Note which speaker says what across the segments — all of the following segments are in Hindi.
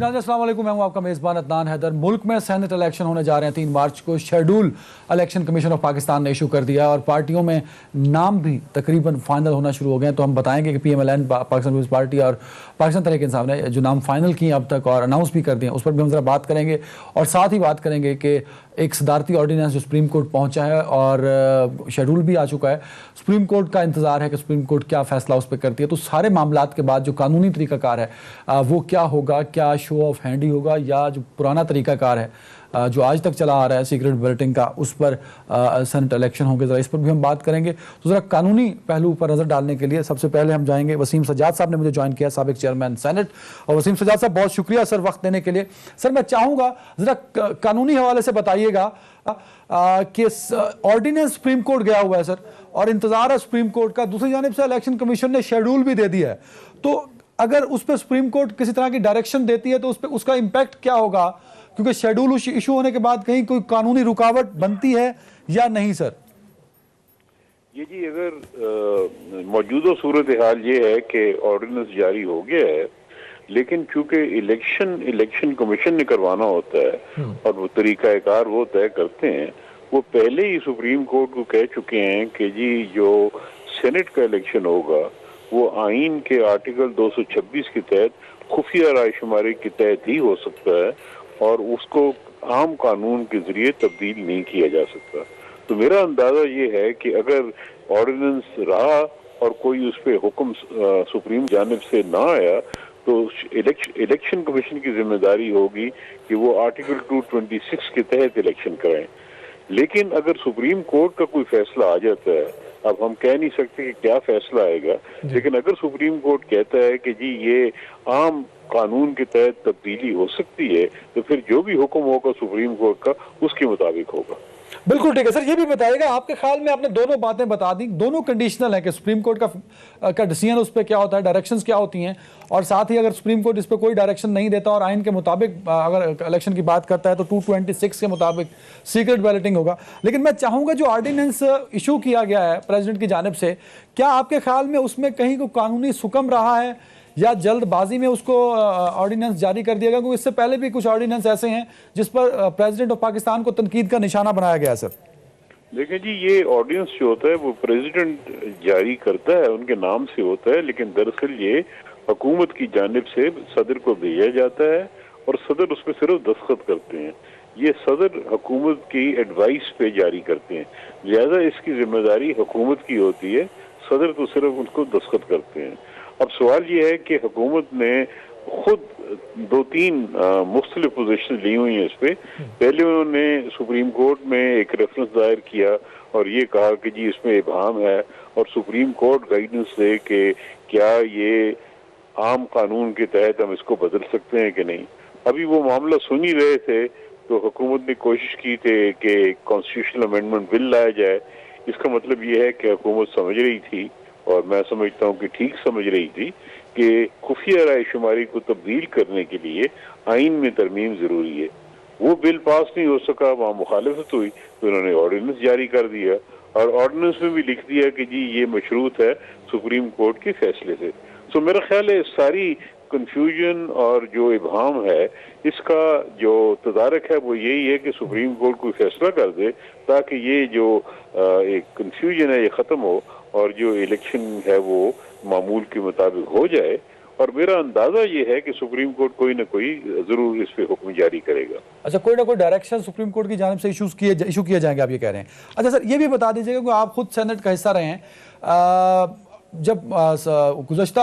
Speaker 1: नाज़रीन अस्सलाम वालेकुम, मैं हूं आपका मेज़बान अदनान हैदर। मुल्क में सेनेट इलेक्शन होने जा रहे हैं। 3 मार्च को schedule election commission of Pakistan ने इशू कर दिया और पार्टियों में नाम भी तकरीबन फाइनल होना शुरू हो गए हैं। तो हम बताएंगे कि PMLN पाकिस्तान पीपल्स पार्टी और पाकिस्तान तहरीक इंसाफ ने जो नाम फाइनल किए अब तक और अनाउंस भी कर दिए, उस पर भी हम ज़रा बात करेंगे। और साथ ही बात करेंगे कि एक सदारती ऑर्डीनेंस जो सुप्रीम कोर्ट पहुंचा है और शेड्यूल भी आ चुका है, सुप्रीम कोर्ट का इंतजार है कि सुप्रीम कोर्ट क्या फैसला उस पर करती है। तो सारे मामलात के बाद जो कानूनी तरीकाकार है वो क्या होगा, क्या शो ऑफ हैंड ही होगा या जो पुराना तरीकाकार है जो आज तक चला आ रहा है सीक्रेट बैलेटिंग का, उस पर सेनेट इलेक्शन होंगे, ज़रा इस पर भी हम बात करेंगे। तो ज़रा कानूनी पहलू पर नज़र डालने के लिए सबसे पहले हम जाएंगे, वसीम सज्जाद साहब ने मुझे ज्वाइन किया, साबिक चेयरमैन सेनेट। और वसीम सज्जाद साहब बहुत शुक्रिया सर वक्त देने के लिए। सर मैं चाहूँगा ज़रा कानूनी हवाले से बताइएगा कि ऑर्डिनेंस सुप्रीम कोर्ट गया हुआ है सर और इंतजार है सुप्रीम कोर्ट का, दूसरी जानिब से इलेक्शन कमीशन ने शेड्यूल भी दे दिया है। तो अगर उस पर सुप्रीम कोर्ट किसी तरह की डायरेक्शन देती है तो उस पर उसका इम्पैक्ट क्या होगा, क्योंकि शेड्यूल इशू होने के बाद कहीं कोई कानूनी रुकावट बनती है या नहीं सर?
Speaker 2: ये जी, अगर मौजूदा सूरत हाल ये है कि ऑर्डिनेंस जारी हो गया है, लेकिन चूंकि इलेक्शन कमीशन ने करवाना होता है और वो तरीकाकार वो तय करते हैं, वो पहले ही सुप्रीम कोर्ट को कह चुके हैं कि जी जो सेनेट का इलेक्शन होगा वो आइन के आर्टिकल 226 के तहत खुफिया रायशुमारी के तहत ही हो सकता है और उसको आम कानून के जरिए तब्दील नहीं किया जा सकता। तो मेरा अंदाजा ये है कि अगर ऑर्डिनेंस रहा और कोई उस पर हुक्म सुप्रीम जानिब से ना आया तो इलेक्शन कमीशन की जिम्मेदारी होगी कि वो आर्टिकल 226 के तहत इलेक्शन कराएं। लेकिन अगर सुप्रीम कोर्ट का कोई फैसला आ जाता है, अब हम कह नहीं सकते कि क्या फैसला आएगा, लेकिन अगर सुप्रीम कोर्ट कहता है कि जी ये आम कानून के तहत तब्दीली हो सकती है, तो फिर जो भी हुक्म होगा सुप्रीम कोर्ट का उसके मुताबिक होगा।
Speaker 1: बिल्कुल ठीक है सर। ये भी बताइएगा आपके ख्याल में, आपने दोनों बातें बता दी, दोनों कंडीशनल है कि सुप्रीम कोर्ट का डिसीजन उस पर क्या होता है, डायरेक्शंस क्या होती हैं, और साथ ही अगर सुप्रीम कोर्ट इस पर कोई डायरेक्शन नहीं देता और आइन के मुताबिक अगर इलेक्शन की बात करता है तो 226 के मुताबिक सीक्रेट बैलेटिंग होगा। लेकिन मैं चाहूँगा जो ऑर्डिनेंस इशू किया गया है प्रेसिडेंट की जानिब से, क्या आपके ख्याल में उसमें कहीं को कानूनी सुकम रहा है या जल्दबाजी में उसको ऑर्डिनेंस जारी कर दिया गया? क्योंकि इससे पहले भी कुछ ऑर्डिनेंस ऐसे हैं जिस पर प्रेसिडेंट ऑफ पाकिस्तान को तनकीद का निशाना बनाया गया सर।
Speaker 2: देखिए जी, ये ऑर्डिनेंस जो होता है वो प्रेसिडेंट जारी करता है, उनके नाम से होता है, लेकिन दरअसल ये हुकूमत की जानिब से सदर को भेजा जाता है और सदर उस पर सिर्फ दस्तखत करते हैं। ये सदर हुकूमत की एडवाइस पे जारी करते हैं, लिहाजा इसकी जिम्मेदारी हुकूमत की होती है, सदर तो सिर्फ उनको दस्तखत करते हैं। अब सवाल ये है कि हुकूमत ने खुद 2-3 मुख्तलिफ पोजीशन ली हुई हैं इस पे। पहले उन्होंने सुप्रीम कोर्ट में एक रेफरेंस दायर किया और ये कहा कि जी इसमें इबाहम है और सुप्रीम कोर्ट गाइडेंस दे कि क्या ये आम कानून के तहत हम इसको बदल सकते हैं कि नहीं। अभी वो मामला सुन ही रहे थे तो हुकूमत ने कोशिश की थी कि कॉन्स्टिट्यूशनल अमेंडमेंट बिल लाया जाए। इसका मतलब ये है कि हुकूमत समझ रही थी, और मैं समझता हूँ कि ठीक समझ रही थी, कि खुफिया रायशुमारी को तब्दील करने के लिए आइन में तरमीम जरूरी है। वो बिल पास नहीं हो सका, वहाँ मुखालिफत हुई, तो उन्होंने ऑर्डिनेंस जारी कर दिया और ऑर्डिनेंस में भी लिख दिया कि जी ये मशरूत है सुप्रीम कोर्ट के फैसले से। तो मेरा ख्याल है सारी कंफ्यूजन और जो इबाहम है इसका जो तदारक है वो यही है कि सुप्रीम कोर्ट कोई फैसला कर दे ताकि ये जो एक कंफ्यूजन है ये ख़त्म हो और जो इलेक्शन है वो मामूल के मुताबिक हो जाए। और मेरा अंदाजा ये है कि सुप्रीम कोर्ट कोई ना कोई जरूर इस पे हुक्म जारी करेगा।
Speaker 1: अच्छा, कोई ना कोई डायरेक्शन सुप्रीम कोर्ट की जानिब से इशू किए जाएंगे, आप ये कह रहे हैं? अच्छा सर, ये भी बता दीजिएगा कि आप खुद सेनेट का हिस्सा रहे हैं। जब गुज़श्ता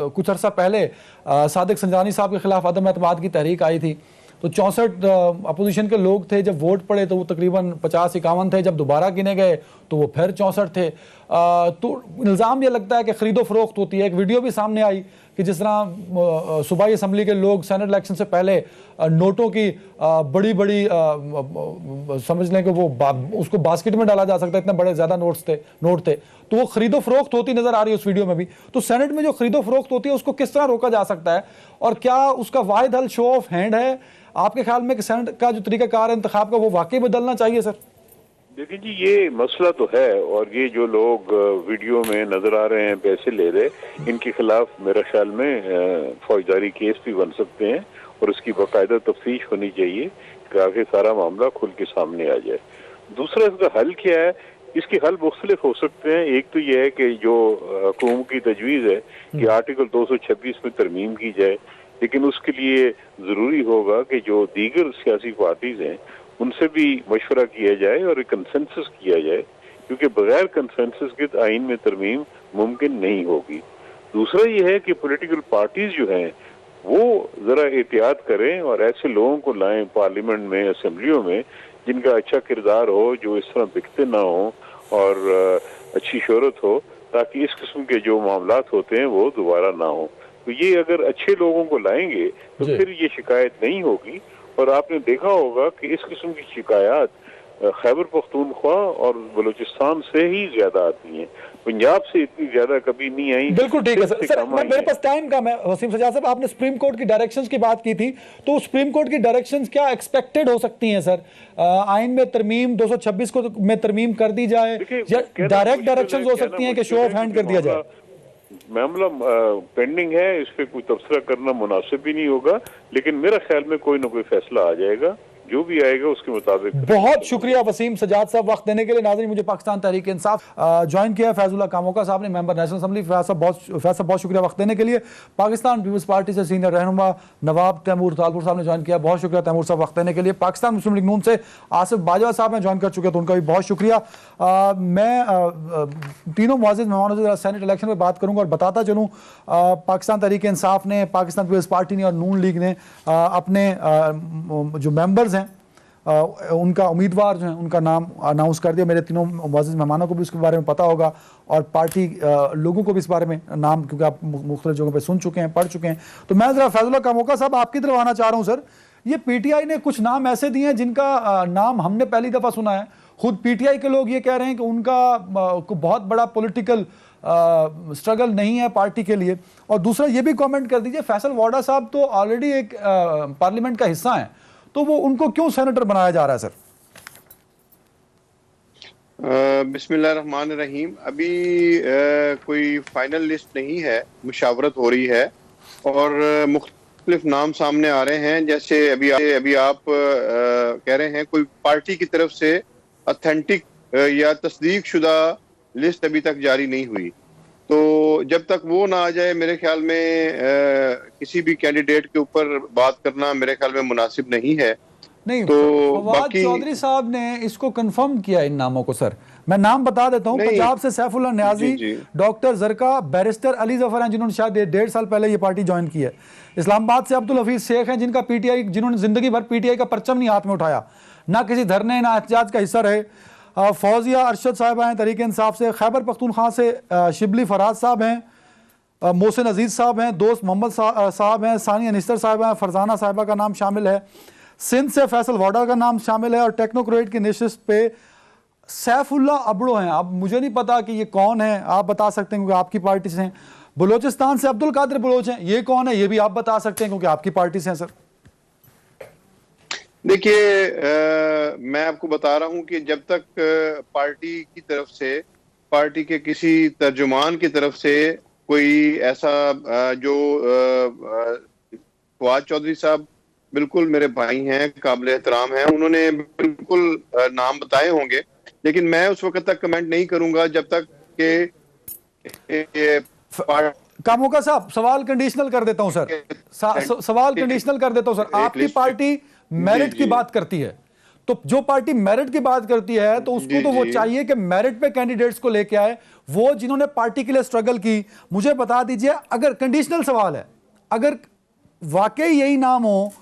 Speaker 1: कुछ अर्सा पहले सादिक संजानी साहब के खिलाफ अदम एतमाद की तहरीक आई थी तो 64 अपोजिशन के लोग थे, जब वोट पड़े तो वो तकरीबन 50-51 थे, जब दोबारा गिने गए तो वो फिर 64 थे। तो इल्ज़ाम ये लगता है कि ख़रीदो फरोख्त होती है। एक वीडियो भी सामने आई कि जिस तरह सूबाई असम्बली के लोग सेनेट इलेक्शन से पहले नोटों की बड़ी बड़ी समझ लें कि वो उसको बास्केट में डाला जा सकता है, इतने बड़े ज़्यादा नोट थे, तो वो ख़रीदो फरोख्त होती नज़र आ रही है उस वीडियो में भी। तो सेनेट में जो ख़रीदो फरोख्त होती है उसको किस तरह रोका जा सकता है और क्या उसका वाहिद हल शो ऑफ हैंड है आपके ख्याल में कि सेनेट का जो तरीकाकार है इंतखाब का वो वाकई बदलना चाहिए सर?
Speaker 2: देखिए जी, ये मसला तो है और ये जो लोग वीडियो में नजर आ रहे हैं पैसे ले रहे, इनके खिलाफ मेरे ख्याल में फौजदारी केस भी बन सकते हैं और उसकी बाकायदा तफ्तीश होनी चाहिए कि आगे सारा मामला खुल के सामने आ जाए। दूसरा, इसका हल क्या है? इसके हल मुख्तलिफ हो सकते हैं। एक तो यह है कि जो हुकूमत की तजवीज़ है कि आर्टिकल 226 में तरमीम की जाए, लेकिन उसके लिए ज़रूरी होगा कि जो दीगर सियासी पार्टीज़ हैं उनसे भी मशवरा किया जाए और एक कंसेंसस किया जाए, क्योंकि बगैर कंसेंसस के आइन में तरमीम मुमकिन नहीं होगी। दूसरा ये है कि पॉलिटिकल पार्टीज जो हैं वो ज़रा एहतियात करें और ऐसे लोगों को लाएं पार्लियामेंट में, असेंबलियों में, जिनका अच्छा किरदार हो, जो इस तरह बिकते ना हो और अच्छी शोहरत हो, ताकि इस किस्म के जो मामलात होते हैं वो दोबारा ना हो। तो ये अगर अच्छे लोगों को लाएंगे तो
Speaker 1: जी।
Speaker 2: फिर ये शिकायत नहीं होगी। और आपने देखा होगा कि इस किस्म की शिकायत खैबर पख्तूनख्वा और बलूचिस्तान से ही ज्यादा आती हैं, पंजाब से इतनी ज्यादा कभी नहीं आई।
Speaker 1: बिल्कुल ठीक है सर।
Speaker 2: से
Speaker 1: सर
Speaker 2: कम आई
Speaker 1: मेरे
Speaker 2: हैं।
Speaker 1: पास टाइम कम है। वसीम सज्जाद साहब, आपने सुप्रीम कोर्ट की डायरेक्शंस की बात की थी, तो सुप्रीम कोर्ट की डायरेक्शंस क्या एक्सपेक्टेड हो सकती हैं सर? आइन में तरमीम 226 को में तरमीम कर दी जाए,
Speaker 2: देखिए,
Speaker 1: या
Speaker 2: कहना
Speaker 1: डायरेक्ट
Speaker 2: मुश्किल है,
Speaker 1: डायरेक्शंस हो
Speaker 2: कहना
Speaker 1: सकती हैं कि
Speaker 2: मुश्किल
Speaker 1: शो
Speaker 2: है,
Speaker 1: ऑफ हैंड
Speaker 2: क्योंकि
Speaker 1: कर दिया जाए?
Speaker 2: मामला पेंडिंग है, इस पे कोई तबसरा करना मुनासिब भी नहीं होगा, लेकिन मेरा ख्याल में कोई ना कोई फैसला आ जाएगा, जो भी आएगा उसके मुताबिक।
Speaker 1: बहुत शुक्रिया वसीम सज्जाद साहब वक्त देने के लिए। नाज़रीन, मुझे पाकिस्तान तहरीक इंसाफ ज्वाइन किया है फैजुल्लाह कामोका साहब ने, मेंबर नेशनल असेंबली। फैज साहब बहुत शुक्रिया वक्त देने के लिए। पाकिस्तान पीपल्स पार्टी से सीनियर रहनुमा नवाब तैमूर तालपुर साहब ने ज्वाइन किया, बहुत शुक्रिया तैमूर साहब वक्त देने के लिए। पाकिस्तान मुस्लिम लीग नून से आसिफ बाजवा साहब ने ज्वाइन कर चुके हैं, तो उनका भी बहुत शुक्रिया। मैं तीनों मुअज़्ज़िज़ मेहमानों से सेनेट इलेक्शन पर बात करूंगा और बताता चलूँ, पाकिस्तान तहरीक इंसाफ ने, पाकिस्तान पीपल्स पार्टी ने और नून लीग ने अपने जो मेंबर्स हैं उनका उम्मीदवार जो है उनका नाम अनाउंस कर दिया। मेरे तीनों मुअज़्ज़िज़ मेहमानों को भी उसके बारे में पता होगा और पार्टी लोगों को भी इस बारे में नाम, क्योंकि आप मुख्तलिफ जगहों पे सुन चुके हैं, पढ़ चुके हैं। तो मैं ज़रा फैजुल्लाह कामोका साहब आपकी तरफ आना चाह रहा हूँ सर। ये पीटीआई ने कुछ नाम ऐसे दिए हैं जिनका नाम हमने पहली दफ़ा सुना है। खुद पीटीआई के लोग ये कह रहे हैं कि उनका को बहुत बड़ा पॉलिटिकल स्ट्रगल नहीं है पार्टी के लिए। और दूसरा ये भी कमेंट कर दीजिए, फैसल वाडा साहब तो ऑलरेडी एक पार्लियामेंट का हिस्सा हैं, तो वो उनको क्यों सेनेटर बनाया जा रहा है सर?
Speaker 3: बिस्मिल्लाहिर्रहमानिर्रहीम। अभी कोई फाइनल लिस्ट नहीं है, मुशावरत हो रही है और मुख्तलिफ नाम सामने आ रहे हैं। जैसे अभी आप कह रहे हैं कोई पार्टी की तरफ से ऑथेंटिक या तस्दीक शुदा लिस्ट अभी तक जारी नहीं हुई, तो जब तक वो ना आ जाए मेरे ख्याल में किसी भी कैंडिडेट के ऊपर बात करना मेरे ख्याल में मुनासिब नहीं है।
Speaker 1: नहीं,
Speaker 3: तो
Speaker 1: फवाद चौधरी साहब ने इसको कंफर्म किया इन नामों को सर। मैं नाम बता देता हूं, पंजाब से सैफुल्लाह न्याजी, डॉक्टर जरका, बैरिस्टर अली जफर हैं जिन्होंने शायद 1.5 साल पहले ये पार्टी ज्वाइन की है। इस्लामाबाद से अब्दुल हफीज शेख हैं जिनका पीटीआई, जिन्होंने जिंदगी भर पीटीआई का परचम नहीं हाथ में उठाया, ना किसी धरने ना एहतजाज का हिस्सा रहे। फौजिया अरशद साहब हैं तहरीक इंसाफ से। खैबर पख्तूनख्वा से शिबली फराज साहब हैं, मोहसिन अजीज साहब हैं, दोस्त मोहम्मद साहब हैं, सानिया निस्तर साहब हैं, फरजाना साहिबा का नाम शामिल है। सिंध से फैसल वाडा का नाम शामिल है और टेक्नोक्रेट की नशिस्त पे सैफुल्लाह अबड़ो हैं। अब मुझे नहीं पता कि ये कौन है, आप बता सकते हैं क्योंकि आपकी पार्टी से हैं। बलूचिस्तान से अब्दुल कादिर बलोच हैं, ये कौन है ये भी आप बता सकते हैं क्योंकि आपकी पार्टी से हैं सर।
Speaker 3: देखिए, मैं आपको बता रहा हूं कि जब तक पार्टी की तरफ से, पार्टी के किसी तर्जुमान की तरफ से कोई ऐसा जो फवाद चौधरी साहब बिल्कुल मेरे भाई हैं, काबिल एहतराम हैं, उन्होंने बिल्कुल नाम बताए होंगे, लेकिन मैं उस वक्त तक कमेंट नहीं करूंगा जब तक कि
Speaker 1: कामोका साहब सवाल कंडीशनल कर देता हूं सर, सवाल कंडीशनल कर देता हूं सर। आपकी पार्टी मेरिट की बात करती है, तो जो पार्टी मेरिट की बात करती है तो उसको तो वो चाहिए कि मेरिट पे कैंडिडेट्स को लेके आए, वो जिन्होंने पार्टी के लिए स्ट्रगल की। मुझे बता दीजिए, अगर कंडीशनल सवाल है, अगर वाकई यही नाम हो,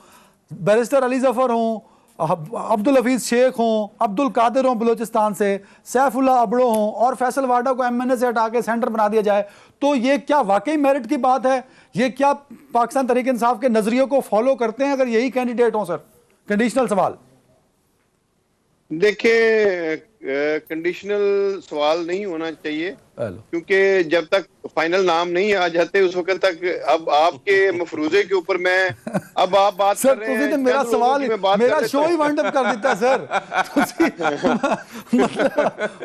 Speaker 1: बैरिस्टर अली जफर हों, अब्दुल हफीज शेख हों, अब्दुल कादिर हों बलूचिस्तान से, सैफुल्लाह अबड़ो हों और फैसल वाडा को एमएनए से हटा के सेंटर बना दिया जाए, तो ये क्या वाकई मेरिट की बात है? ये क्या पाकिस्तान तहरीक इंसाफ के नजरियों को फॉलो करते हैं अगर यही कैंडिडेट हों सर? कंडीशनल सवाल।
Speaker 3: देखिए, कंडीशनल सवाल नहीं होना चाहिए, क्योंकि जब तक फाइनल नाम नहीं आ जाते उस वक्त तक अब आपके मफरूजे के ऊपर मैं अब आप बात
Speaker 1: सर,
Speaker 3: कर रहे हैं।
Speaker 1: मेरा सवाल मेरा शो ही वाइंड अप कर देता सर।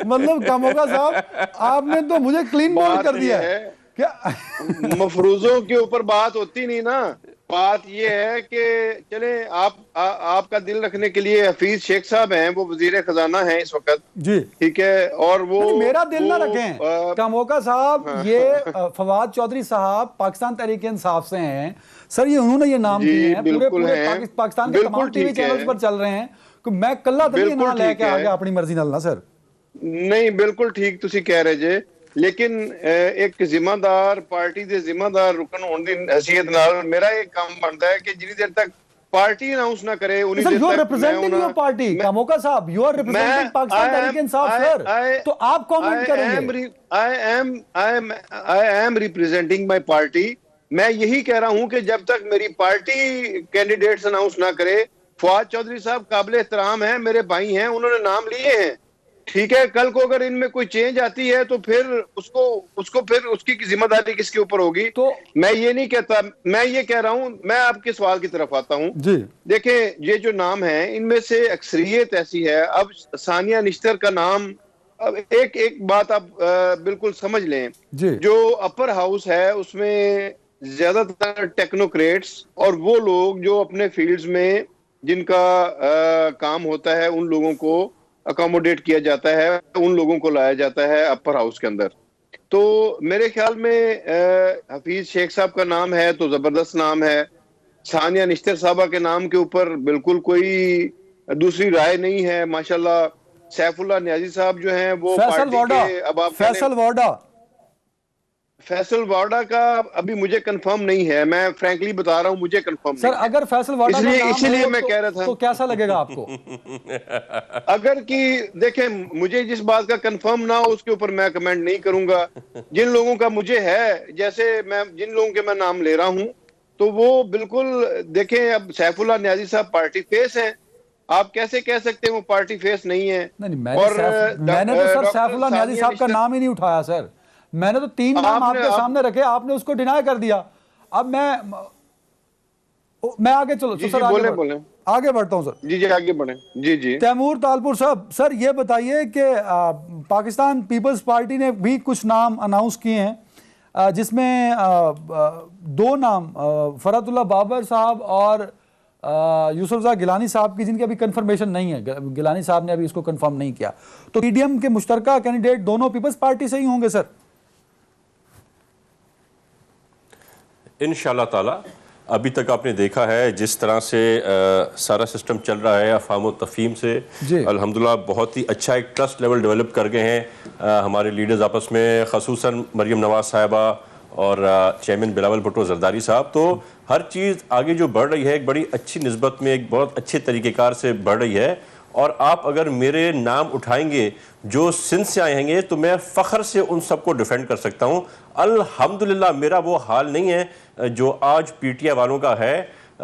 Speaker 1: मतलब कामोका साहब आपने तो मुझे क्लीन बोल्ड कर दिया है क्या?
Speaker 3: मफरूजों के ऊपर बात होती नहीं ना, बात ये है कि चले आपका दिल रखने के लिए हफीज शेख साहब हैं, वो वजीर खजाना हैं इस वक्त,
Speaker 1: जी
Speaker 3: ठीक है, और वो
Speaker 1: नहीं, मेरा दिल ना
Speaker 3: वो,
Speaker 1: रखें कामोका साहब, ये फवाद चौधरी साहब पाकिस्तान तहरीक इंसाफ से हैं सर, ये उन्होंने ये नाम
Speaker 3: जी,
Speaker 1: दिए हैं, पूरे
Speaker 3: बिल्कुल
Speaker 1: पूरे
Speaker 3: हैं,
Speaker 1: पाकिस्तान के
Speaker 3: बिल्कुल
Speaker 1: तमाम टीवी
Speaker 3: ठीक है।
Speaker 1: चैनल्स पर चल रहे हैं कि मैं कल्ला तक ये
Speaker 3: बिल्कुल
Speaker 1: ना लेके
Speaker 3: ठीक
Speaker 1: आ
Speaker 3: है।
Speaker 1: गया अपनी मर्जी नाल ना सर।
Speaker 3: नहीं, बिल्कुल ठीक तुसी कह रहे जे, लेकिन एक जिम्मेदार पार्टी दे जिम्मेदार रुकन होने दी हैसियत नाल मेरा एक काम बनता है कि जितनी देर तक पार्टी अनाउंस ना करे उन्हीं
Speaker 1: सर
Speaker 3: देर
Speaker 1: यू आर
Speaker 3: तक
Speaker 1: रिप्रेजेंटिंग योर पार्टी कामोका साहब, you are representing Pakistan Tehreek Insaf sir, तो आप कमेंट करेंगे।
Speaker 3: I am representing my party. मैं यही कह रहा हूं कि जब तक मेरी पार्टी कैंडिडेट्स अनाउंस ना करे, फवाद चौधरी साहब काबिल एहतराम है, मेरे भाई हैं, उन्होंने नाम लिए हैं, ठीक है, कल को अगर इनमें कोई चेंज आती है तो फिर उसको फिर उसकी जिम्मेदारी किसके ऊपर होगी?
Speaker 1: तो
Speaker 3: मैं ये नहीं कहता, मैं ये कह रहा हूं, मैं आपके सवाल की तरफ आता हूं
Speaker 1: जी।
Speaker 3: देखें, ये जो नाम है इनमें से अक्सरियत ऐसी है, अब सानिया निश्तर का नाम, अब एक बात आप बिल्कुल समझ लें
Speaker 1: जी।
Speaker 3: जो अपर हाउस है उसमें ज्यादातर टेक्नोक्रेट्स और वो लोग जो अपने फील्ड्स में जिनका काम होता है उन लोगों को अकोमोडेट किया जाता है, उन लोगों को लाया जाता है अपर हाउस के अंदर। तो मेरे ख्याल में हफीज शेख साहब का नाम है तो जबरदस्त नाम है, सानिया निश्तर साहबा के नाम के ऊपर बिल्कुल कोई दूसरी राय नहीं है। माशाल्लाह सैफुल्लाह न्याजी साहब जो हैं वो
Speaker 1: फैसल वाडा,
Speaker 3: अब आप फैसल वाडा का अभी मुझे कंफर्म नहीं है, मैं फ्रैंकली बता रहा हूं, मुझे कंफर्म
Speaker 1: सर
Speaker 3: नहीं है।
Speaker 1: अगर फैसल वाडा का नाम
Speaker 3: इसलिए
Speaker 1: हो
Speaker 3: मैं कह रहा था
Speaker 1: तो कैसा लगेगा आपको?
Speaker 3: अगर कि देखें, मुझे जिस बात का कंफर्म ना हो उसके ऊपर मैं कमेंट नहीं करूंगा। जिन लोगों का मुझे है, जैसे मैं जिन लोगों के मैं नाम ले रहा हूं, तो वो बिल्कुल देखें, अब सैफुल्लाह न्याजी साहब पार्टी फेस हैं, आप कैसे कह सकते हैं वो पार्टी फेस नहीं है?
Speaker 1: नहीं, मैंने तो सर सैफुल्लाह न्याजी साहब का नाम ही नहीं उठाया सर, मैंने तो 3 नाम आपके सामने रखे, आपने उसको डिनाई कर दिया। अब मैं आगे चलो
Speaker 3: जी,
Speaker 1: सर,
Speaker 3: बोले
Speaker 1: आगे बढ़ता हूं सर।
Speaker 3: जी आगे बढ़े। जी
Speaker 1: तैमूर तालपुर साहब, सर ये बताइए कि पाकिस्तान पीपल्स पार्टी ने भी कुछ नाम अनाउंस किए हैं, जिसमें 2 नाम फरहतुल्लाह बाबर साहब और यूसुफज़ा गिलानी साहब की, जिनकी अभी कंफर्मेशन नहीं है, गिलानी साहब ने अभी इसको कंफर्म नहीं किया। तो पीडीएम के मुश्तरका कैंडिडेट दोनों पीपल्स पार्टी से ही होंगे सर?
Speaker 4: इंशाअल्लाह ताला। अभी तक आपने देखा है जिस तरह से सारा सिस्टम चल रहा है अफ़ाम व तफ़हीम से, अल्हम्दुलिल्लाह बहुत ही अच्छा एक ट्रस्ट लेवल डेवलप कर गए हैं हमारे लीडर्स आपस में, ख़ुसूसन मरियम नवाज साहिबा और चेयरमैन बिलावल भुट्टो जरदारी साहब। तो हर चीज़ आगे जो बढ़ रही है एक बड़ी अच्छी निस्बत में, एक बहुत अच्छे तरीक़ेकार से बढ़ रही है। और आप अगर मेरे नाम उठाएंगे जो सिंध से आए हैं तो मैं फ़ख्र से उन सबको डिफेंड कर सकता हूँ। अल्हम्दुलिल्लाह मेरा वो हाल नहीं है जो आज पीटीआई वालों का है।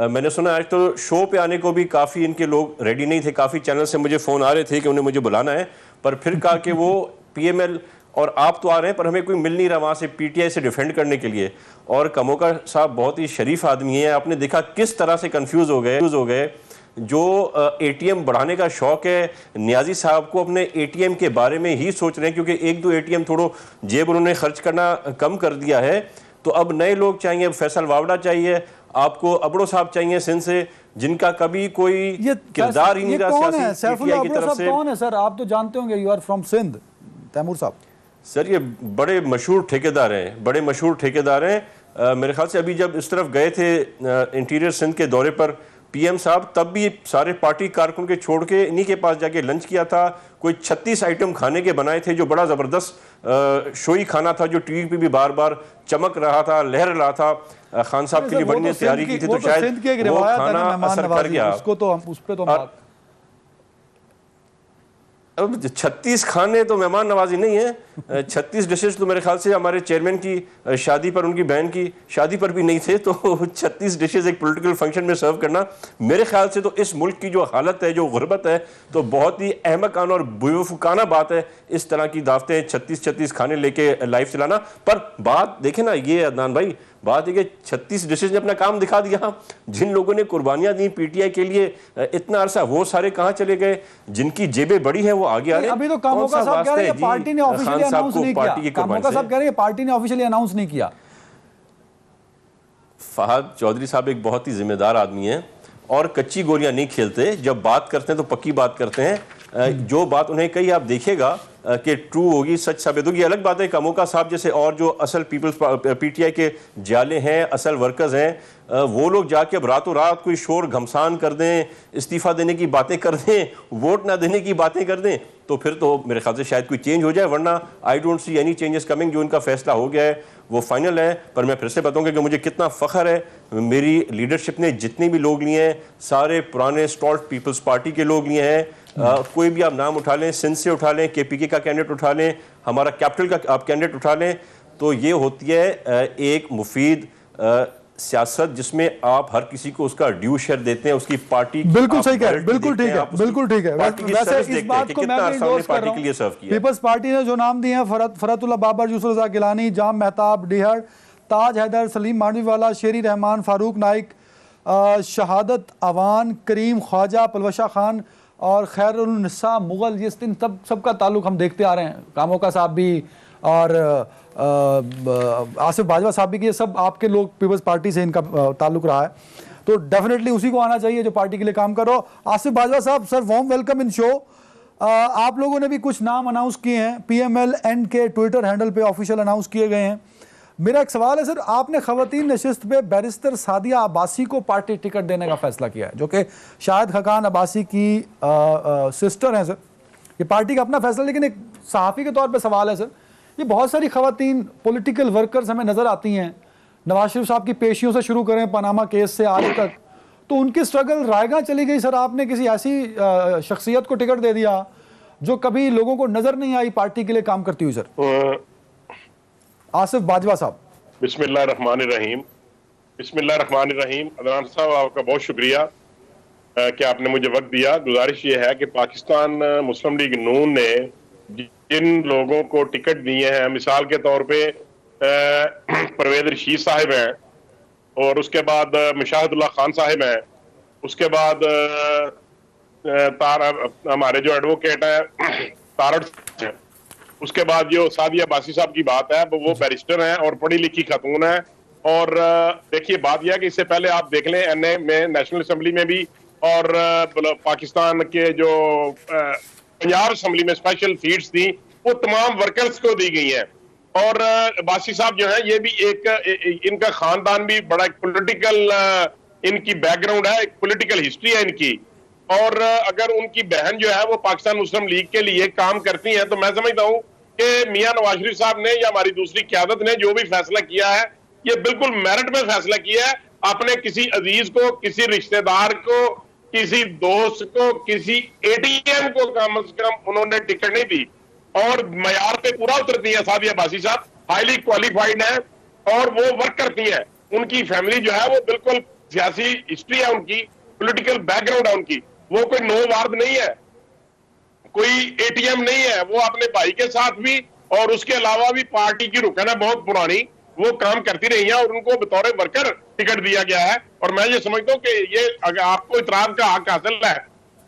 Speaker 4: मैंने सुना आज तो शो पे आने को भी काफ़ी इनके लोग रेडी नहीं थे, काफ़ी चैनल से मुझे फ़ोन आ रहे थे कि उन्हें मुझे बुलाना है, पर फिर कहा कि वो पीएमएल और आप तो आ रहे हैं पर हमें कोई मिल नहीं रहा वहाँ से पीटीआई से डिफेंड करने के लिए। और कामोका साहब बहुत ही शरीफ आदमी है, आपने देखा किस तरह से कन्फ्यूज़ हो गए। जो एटीएम बढ़ाने का शौक है, न्याजी साहब को अपने एटीएम के बारे में ही सोच रहे हैं, क्योंकि 1-2 एटीएम थोड़ो जेब उन्होंने खर्च करना कम कर दिया है। तो अब नए लोग चाहिए, फैसल वावड़ा चाहिए, आपको अबड़ो साहब चाहिए सिंध से, जिनका कभी कोई किरदार ही नहीं रहा सियासी पीटीआई की तरफ से।
Speaker 1: कौन है सर? आप तो जानते होंगे, you are from Sindh, Taimur साहब।
Speaker 4: सर ये बड़े मशहूर ठेकेदार हैं, मेरे ख्याल से अभी जब इस तरफ गए थे इंटीरियर सिंध के दौरे पर पीएम साहब, तब भी सारे पार्टी कारकुन के छोड़ के इन्हीं के पास जाके लंच किया था। कोई 36 आइटम खाने के बनाए थे जो बड़ा ज़बरदस्त शोई खाना था, जो टीवी पे भी बार बार चमक रहा था, लहर रहा था। खान साहब के लिए बड़ी तैयारी की थी, तो शायद वो खाना असर कर गया।
Speaker 1: उसको तो हम उस पे तो
Speaker 4: 36 खाने तो मेहमान नवाजी नहीं है। 36 डिशेज तो मेरे ख्याल से हमारे चेयरमैन की शादी पर, उनकी बहन की शादी पर भी नहीं थे। तो 36 डिशेज एक पॉलिटिकल फंक्शन में सर्व करना, मेरे ख्याल से तो इस मुल्क की जो हालत है, जो गुर्बत है, तो बहुत ही अहमकाना और बेवकूफ़ाना बात है इस तरह की दावतें 36 खाने लेके लाइफ चलाना। पर बात देखें ना, ये अदनान भाई, बात है कि 36 डिशेज ने अपना काम दिखा दिया। जिन लोगों ने कुर्बानियां दी पीटीआई के लिए इतना अरसा, वो सारे कहाँ चले गए? जिनकी जेबें बड़ी हैं वो आगे आ रहे हैं।
Speaker 1: अभी तो कामोका साहब कह रहे हैं पार्टी ने ऑफिशियली अनाउंस नहीं किया। कामोका साहब कह रहे हैं पार्टी ने ऑफिशियली अनाउंस नहीं किया।
Speaker 4: फहद चौधरी साहब एक बहुत ही जिम्मेदार आदमी हैं और कच्ची गोलियां नहीं खेलते। जब बात करते हैं तो पक्की बात करते हैं। जो बात उन्हें कही आप देखिएगा कि ट्रू होगी, सच साबित होगी। अलग बात है कामोका साहब जैसे और जो असल पीपल्स पीटीआई के जाले हैं, असल वर्कर्स हैं, वो लोग जाके अब रातों रात कोई शोर घमसान कर दें, इस्तीफा देने की बातें कर दें, वोट ना देने की बातें कर दें, तो फिर तो मेरे ख्याल से शायद कोई चेंज हो जाए, वरना I don't see any changes coming. जो इनका फैसला हो गया है वो फाइनल है। पर मैं फिर से बताऊंगा कि मुझे कितना फ़ख्र है, मेरी लीडरशिप ने जितने भी लोग लिए हैं सारे पुराने स्टॉल्ट पीपल्स पार्टी के लोग लिए हैं। कोई भी आप नाम उठा लें, सिंध से उठा लें, केपीके का कैंडिडेट उठा लें, हमारा कैपिटल का आप कैंडिडेट उठा लें, तो ये होती है एक मुफीद सियासत जिसमें आप हर किसी को उसका ड्यू शेयर देते हैं, उसकी पार्टी।
Speaker 1: बिल्कुल सही है, बिल्कुल ठीक है, बिल्कुल ठीक है। वैसे इस बात को मैं भी इंडोर्स कर रहा हूं। पीपल्स पार्टी ने जो नाम दिए हैं, फरतुल्लाह बाबर, यूसुफ रज़ा गिलानी, जाम मेहताब डीहर, ताज हैदर, सलीम मांडवीवाला, शेरी रहमान, फारूक नाइक, शहादत अवान, करीम ख्वाजा, पलवशा खान और खैरुन्निसा मुगल, ये सबका ताल्लुक हम देखते आ रहे हैं। कामोका साहब भी और आसिफ बाजवा साहब भी, ये सब आपके लोग, पीपल्स पार्टी से इनका ताल्लुक रहा है, तो डेफिनेटली उसी को आना चाहिए जो पार्टी के लिए काम करो। आसिफ बाजवा साहब, sir warm welcome in show. आप लोगों ने भी कुछ नाम अनाउंस किए हैं, PMLN के ट्विटर हैंडल पे ऑफिशियल अनाउंस किए गए हैं। मेरा एक सवाल है सर, आपने खवातीन नशिस्त पे बैरिस्टर सादिया अब्बासी को पार्टी टिकट देने का फैसला किया है, जो कि शाहिद खकान अब्बासी की सिस्टर हैं सर। ये पार्टी का अपना फैसला, लेकिन एक सहाफ़ी के तौर पे सवाल है सर, ये बहुत सारी खवातीन पॉलिटिकल वर्कर्स हमें नज़र आती हैं, नवाज शरीफ साहब की पेशियों से शुरू करें, पनामा केस से आज तक, तो उनकी स्ट्रगल रायगा चली गई सर। आपने किसी ऐसी शख्सियत को टिकट दे दिया जो कभी लोगों को नज़र नहीं आई पार्टी के लिए काम करती हुई सर। आसिफ बाजवा साहब।
Speaker 5: बिस्मिल्लाहिर्रहमानिर्रहीम। बिस्मिल्लाहिर्रहमानिर्रहीम। अदनान साहब, आपका बहुत शुक्रिया कि आपने मुझे वक्त दिया। गुजारिश ये है कि पाकिस्तान मुस्लिम लीग नून ने जिन लोगों को टिकट दिए हैं, मिसाल के तौर पे परवेज रशीद साहिब हैं, और उसके बाद मुशाहिदुल्लाह खान साहिब हैं, उसके बाद हमारे जो एडवोकेट हैं तारड़ हैं, उसके बाद जो सादिया अब्बासी साहब की बात है, वो बैरिस्टर हैं और पढ़ी लिखी खातून है। और देखिए बात यह है कि इससे पहले आप देख लें NA में, नेशनल असेंबली में भी, और पाकिस्तान के जो पंजाब असेंबली में स्पेशल सीट्स थी वो तमाम वर्कर्स को दी गई हैं। और अब्बासी साहब जो है, ये भी एक इनका खानदान भी बड़ा एक पॉलिटिकल इनकी बैकग्राउंड है, एक पॉलिटिकल हिस्ट्री है इनकी। और अगर उनकी बहन जो है वो पाकिस्तान मुस्लिम लीग के लिए काम करती है, तो मैं समझता हूँ कि मियां नवाज शरीफ साहब ने या हमारी दूसरी क़यादत ने जो भी फैसला किया है, ये बिल्कुल मेरिट में फैसला किया है। अपने किसी अजीज को, किसी रिश्तेदार को, किसी दोस्त को, किसी ATM को कम से कम उन्होंने टिकट नहीं दी, और मयार पे पूरा उतरती है। सादिया अब्बासी साहब हाईली क्वालिफाइड है और वो वर्क करती है। उनकी फैमिली जो है वो बिल्कुल सियासी हिस्ट्री है उनकी, पॉलिटिकल बैकग्राउंड है उनकी। वो कोई नो वार्ड नहीं है, कोई ATM नहीं है। वो अपने भाई के साथ भी और उसके अलावा भी पार्टी की रुकन है बहुत पुरानी, वो काम करती रही है और उनको बतौर वर्कर टिकट दिया गया है। और मैं ये समझता हूँ कि ये अगर आपको इतराज का हक हासिल है।